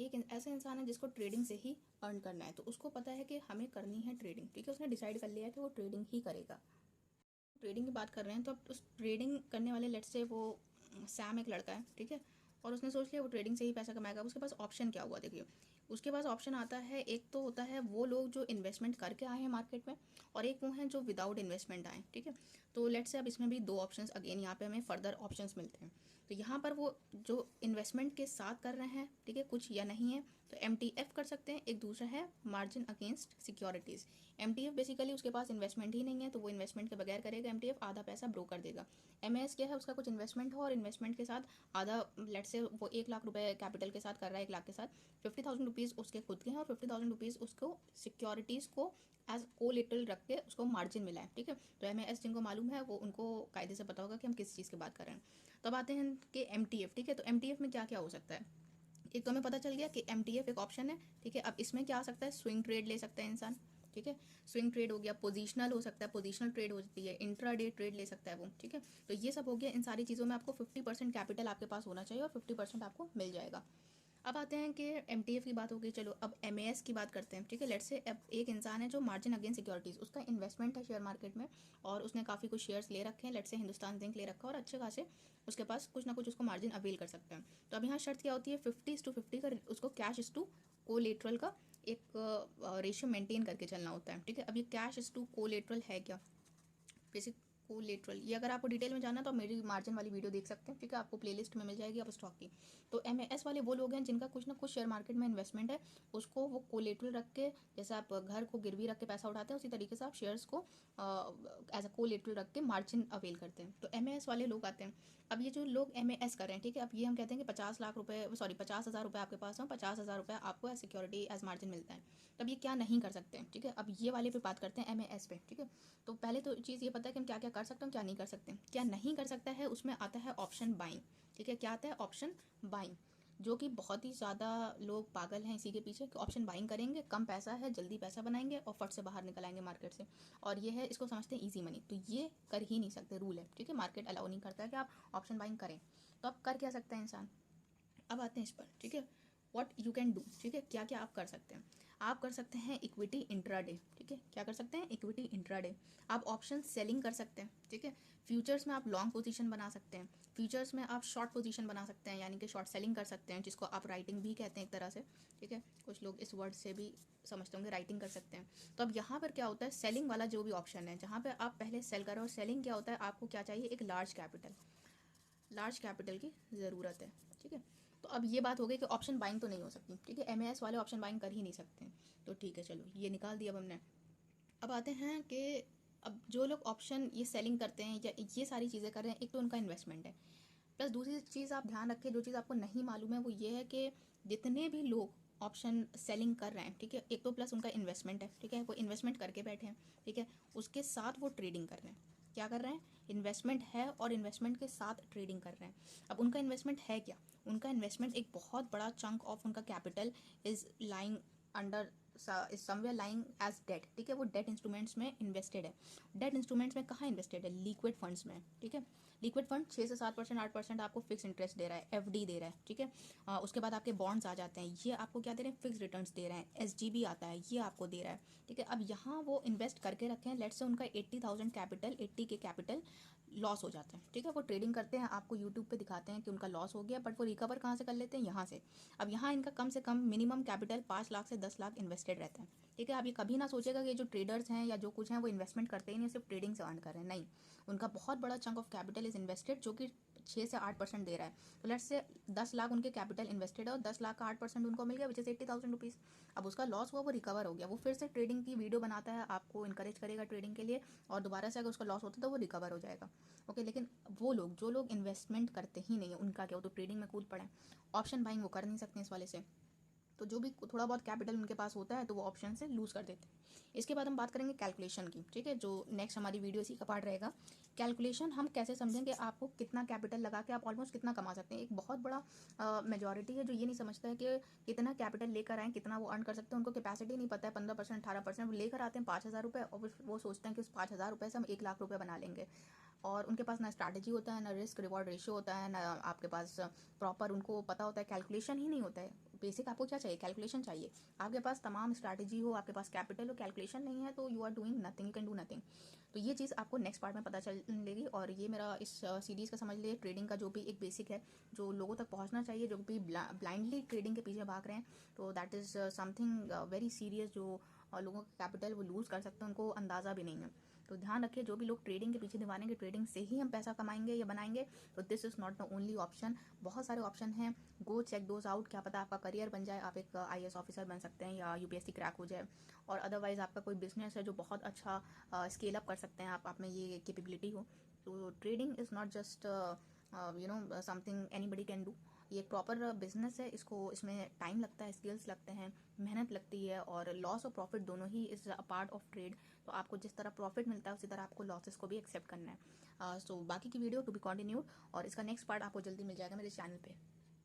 एक ऐसा इंसान है जिसको ट्रेडिंग से ही अर्न करना है, तो उसको पता है कि हमें करनी है ट्रेडिंग, ठीक है। उसने डिसाइड कर लिया है कि वो ट्रेडिंग ही करेगा। ट्रेडिंग की बात कर रहे हैं तो अब उस ट्रेडिंग करने वाले, लेट्स से वो सैम एक लड़का है, ठीक है, और उसने सोच लिया वो ट्रेडिंग से ही पैसा कमाएगा। उसके पास ऑप्शन क्या हुआ, देखिए उसके पास ऑप्शन आता है, एक तो होता है वो लोग जो इन्वेस्टमेंट करके आए हैं मार्केट में, और एक वो हैं जो विदाउट इन्वेस्टमेंट आए, ठीक है। तो लेट्स से अब इसमें भी दो ऑप्शंस, अगेन यहाँ पे हमें फर्दर ऑप्शंस मिलते हैं। तो यहाँ पर वो जो इन्वेस्टमेंट के साथ कर रहे हैं, ठीक है, कुछ या नहीं है, तो MTF कर सकते हैं। एक दूसरा है margin against securities. MTF basically उसके पास इन्वेस्टमेंट ही नहीं है, तो वो इन्वेस्टमेंट के बगैर करेगा। MTF आधा पैसा ब्रोकर देगा। MAS क्या है, उसका कुछ इन्वेस्टमेंट हो और इन्वेस्टमेंट के साथ आधा, लेट से वो 1 लाख रुपए कैपिटल के साथ कर रहा है, 1 लाख के साथ 50,000 रुपीज़ उसके खुद के हैं और 50,000 रुपीज़ उसको सिक्योरिटीज़ को एज कोलेटरल रख के उसको मार्जिन मिला है, ठीक है। तो MAS जिनको मालूम है वो, उनको कायदे से पता होगा कि हम किस चीज़ की बात कर रहे हैं। तो अब आते हैं कि MTF, ठीक है। तो MTF में क्या क्या हो सकता है, एक तो हमें पता चल गया कि MTF एक ऑप्शन है, ठीक है। अब इसमें क्या आ सकता है, स्विंग ट्रेड ले सकता है इंसान, ठीक है। स्विंग ट्रेड हो गया, पोजीशनल हो सकता है, पोजीशनल ट्रेड होती है, इंट्राडे ट्रेड ले सकता है वो, ठीक है। तो ये सब हो गया। इन सारी चीज़ों में आपको 50% कैपिटल आपके पास होना चाहिए और 50% आपको मिल जाएगा। अब आते हैं कि MTF की बात हो गई, चलो अब MAS की बात करते हैं, ठीक है। लेट्स से अब एक इंसान है जो मार्जिन अगेंस्ट सिक्योरिटीज़, उसका इन्वेस्टमेंट है शेयर मार्केट में और उसने काफ़ी कुछ शेयर्स ले रखे हैं, लेट्स से हिंदुस्तान जिंक ले रखा है और अच्छे खासे उसके पास कुछ ना कुछ उसको मार्जिन अवेल कर सकते हैं। तो अब यहाँ शर्त क्या होती है, 50:50 का उसको कैश टू कोलेटरल का एक रेशियो मेंटेन करके चलना होता है, ठीक है। अब ये कैश टू कोलेटरल है क्या, बेसिक कोलेटरल, ये अगर आपको डिटेल में जानना है तो मेरी मार्जिन वाली वीडियो देख सकते हैं, ठीक है, आपको प्लेलिस्ट में मिल जाएगी आप स्टॉक की। तो MAS वाले वो लोग हैं जिनका कुछ ना कुछ शेयर मार्केट में इन्वेस्टमेंट है, उसको वो कोलेटरल रख के, जैसे आप घर को गिरवी रख के पैसा उठाते हैं, उसी तरीके से आप शेयर्स को एज अ कोलेटरल रख के मार्जिन अवेल करते हैं। तो MAS वाले लोग आते हैं। अब ये जो लोग MAS कर रहे हैं, ठीक है, अब ये हम कहते हैं कि 50 लाख रुपए, सॉरी 50,000 रुपये आपके पास हो, 50,000 रुपये आपको एज सिक्योरिटी एज मार्जिन मिलता है। तब ये क्या नहीं कर सकते हैं, ठीक है। अब ये वाले पे बात करते हैं, MAS पे, ठीक है। तो पहले तो चीज़ ये पता है कि हम क्या क्या कर सकते हैं, क्या नहीं कर सकते। क्या नहीं कर सकता है, उसमें आता है ऑप्शन बाइंग, ठीक है। क्या आता है, ऑप्शन बाइंग, जो कि बहुत ही ज़्यादा लोग पागल हैं इसी के पीछे कि ऑप्शन बाइंग करेंगे, कम पैसा है, जल्दी पैसा बनाएंगे और फट से बाहर निकल आएंगे मार्केट से, और ये है, इसको समझते हैं ईजी मनी। तो ये कर ही नहीं सकते, रूल है, ठीक है। मार्केट अलाउ नहीं करता है कि आप ऑप्शन बाइंग करें। तो अब कर क्या सकता है इंसान, अब आते हैं इस पर, ठीक है। व्हाट यू कैन डू, ठीक है, क्या क्या आप कर सकते हैं। आप कर सकते हैं इक्विटी इंट्राडे, ठीक है। क्या कर सकते हैं, इक्विटी इंट्राडे। आप ऑप्शन सेलिंग कर सकते हैं, ठीक है। फ्यूचर्स में आप लॉन्ग पोजीशन बना सकते हैं, फ्यूचर्स में आप शॉर्ट पोजीशन बना सकते हैं, यानी कि शॉर्ट सेलिंग कर सकते हैं, जिसको आप राइटिंग भी कहते हैं एक तरह से, ठीक है। कुछ लोग इस वर्ड से भी समझते होंगे, राइटिंग कर सकते हैं। तो अब यहाँ पर क्या होता है, सेलिंग वाला जो भी ऑप्शन है, जहाँ पे आप पहले सेल करो, और सेलिंग क्या होता है, आपको क्या चाहिए, एक लार्ज कैपिटल की ज़रूरत है, ठीक है। तो अब ये बात हो गई कि ऑप्शन बाइंग तो नहीं हो सकती, ठीक है। MAS वाले ऑप्शन बाइंग कर ही नहीं सकते, तो ठीक है, चलो ये निकाल दिया अब हमने। अब आते हैं कि अब जो लोग ऑप्शन ये सेलिंग करते हैं या ये सारी चीज़ें कर रहे हैं, एक तो उनका इन्वेस्टमेंट है, प्लस दूसरी चीज़ आप ध्यान रखें, जो चीज़ आपको नहीं मालूम है वो ये है कि जितने भी लोग ऑप्शन सेलिंग कर रहे हैं, ठीक है, एक तो प्लस उनका इन्वेस्टमेंट है, ठीक है, वो इन्वेस्टमेंट करके बैठे हैं, ठीक है, उसके साथ वो ट्रेडिंग कर रहे हैं। क्या कर रहे हैं, इन्वेस्टमेंट है और इन्वेस्टमेंट के साथ ट्रेडिंग कर रहे हैं। अब उनका इन्वेस्टमेंट है क्या, उनका इन्वेस्टमेंट एक बहुत बड़ा चंक ऑफ उनका capital is lying under, somewhere lying as debt, ठीक है, वो डेट इंस्ट्रूमेंट्स में इन्वेस्टेड है। डेट इंस्ट्रूमेंट्स में कहाँ इन्वेस्टेड है, लिक्विड फंड्स में, ठीक है। लिक्विड फंड 6 से 7%, 8% आपको फिक्स इंटरेस्ट दे रहा है, FD दे रहा है, ठीक है। उसके बाद आपके बॉन्ड्स आ जाते हैं, ये आपको क्या दे रहे हैं, फिक्स रिटर्न्स दे रहे हैं। SGB आता है, ये आपको दे रहा है, ठीक है। अब यहाँ वो इन्वेस्ट करके रखे हैं, लेट्स से उनका 80,000 कैपिटल, 80 के कैपिटल लॉस हो जाते हैं, ठीक है। वो ट्रेडिंग करते हैं, आपको यूट्यूब पे दिखाते हैं कि उनका लॉस हो गया, बट वो रिकवर कहाँ से कर लेते हैं, यहाँ से। अब यहाँ इनका कम से कम मिनिमम कैपिटल 5 लाख से 10 लाख इन्वेस्टेड रहता है, ठीक है। आप ये कभी ना सोचेगा कि जो ट्रेडर्स हैं या जो कुछ हैं वो इन्वेस्टमेंट करते ही नहीं, सिर्फ ट्रेडिंग से अर्न कर रहे हैं, नहीं। उनका बहुत बड़ा chunk of capital is invested, जो कि 6 से 8% दे रहा है। तो लेट्स से 10 लाख उनके कैपिटल इन्वेस्टेड है और 10 लाख का 8% उनको मिल गया, विच इज 80,000 रुपीज़। अब उसका लॉस हुआ, वो रिकवर हो गया, वो फिर से ट्रेडिंग की वीडियो बनाता है, आपको इनकरेज करेगा ट्रेडिंग के लिए, और दोबारा से अगर उसका लॉस होता है तो वो रिकवर हो जाएगा, ओके। लेकिन वो लोग, जो लोग इन्वेस्टमेंट करते ही नहीं है, उनका क्या, वो तो ट्रेडिंग में कूद पड़े, ऑप्शन बाइंग वो कर नहीं सकते इस वाले से। तो जो भी थोड़ा बहुत कैपिटल उनके पास होता है तो वो ऑप्शन से लूज़ कर देते हैं। इसके बाद हम बात करेंगे कैलकुलेशन की, ठीक है, जो नेक्स्ट हमारी वीडियो इसी का पार्ट रहेगा। कैलकुलेशन हम कैसे समझेंगे, आपको कितना कैपिटल लगा के आप ऑलमोस्ट कितना कमा सकते हैं। एक बहुत बड़ा मेजॉरिटी है जो ये नहीं समझता है कि कितना कैपिटल लेकर आए, कितना वो अर्न कर सकते हैं, उनको कैपेसिटी नहीं पता है। 15%, 18% वो लेकर आते हैं 5,000 रुपये, और वो सोचते हैं कि उस 5,000 रुपये से हम 1 लाख रुपये बना लेंगे, और उनके पास ना स्ट्रैटेजी होता है, ना रिस्क रिवॉर्ड रेशियो होता है, ना आपके पास प्रॉपर उनको पता होता है, कैलकुलेशन ही नहीं होता है। बेसिक आपको क्या चाहिए, कैलकुलेशन चाहिए। आपके पास तमाम स्ट्रैटेजी हो, आपके पास कैपिटल हो, कैलकुलेशन नहीं है तो you are doing nothing, you can do nothing. तो ये चीज़ आपको नेक्स्ट पार्ट में पता चलेगी। और ये मेरा इस सीरीज़ का समझ लिए ट्रेडिंग का जो भी एक बेसिक है जो लोगों तक पहुंचना चाहिए, जो भी ब्लाइंडली ट्रेडिंग के पीछे भाग रहे हैं, तो that is something very serious, जो लोगों का कैपिटल वो लूज़ कर सकते हैं, उनको अंदाज़ा भी नहीं है। तो ध्यान रखिए, जो भी लोग ट्रेडिंग के पीछे दीवानेंगे ट्रेडिंग से ही हम पैसा कमाएंगे या बनाएंगे, तो this is not the only option. बहुत सारे ऑप्शन हैं, गो चेक दोज आउट। क्या पता आपका करियर बन जाए, आप एक IAS ऑफिसर बन सकते हैं या UPSC क्रैक हो जाए। और अदरवाइज आपका कोई बिजनेस है जो बहुत अच्छा स्केल अप कर सकते हैं, आप में ये कैपेबिलिटी हो। तो trading is not just something anybody can do. ये एक प्रॉपर बिजनेस है, इसमें टाइम लगता है, स्किल्स लगते हैं, मेहनत लगती है, और लॉस और प्रॉफिट दोनों he is a part of trade. तो आपको जिस तरह प्रॉफिट मिलता है उसी तरह आपको लॉसेस को भी एक्सेप्ट करना है। सो बाकी की वीडियो टू बी कंटिन्यूड, और इसका नेक्स्ट पार्ट आपको जल्दी मिल जाएगा मेरे चैनल पे।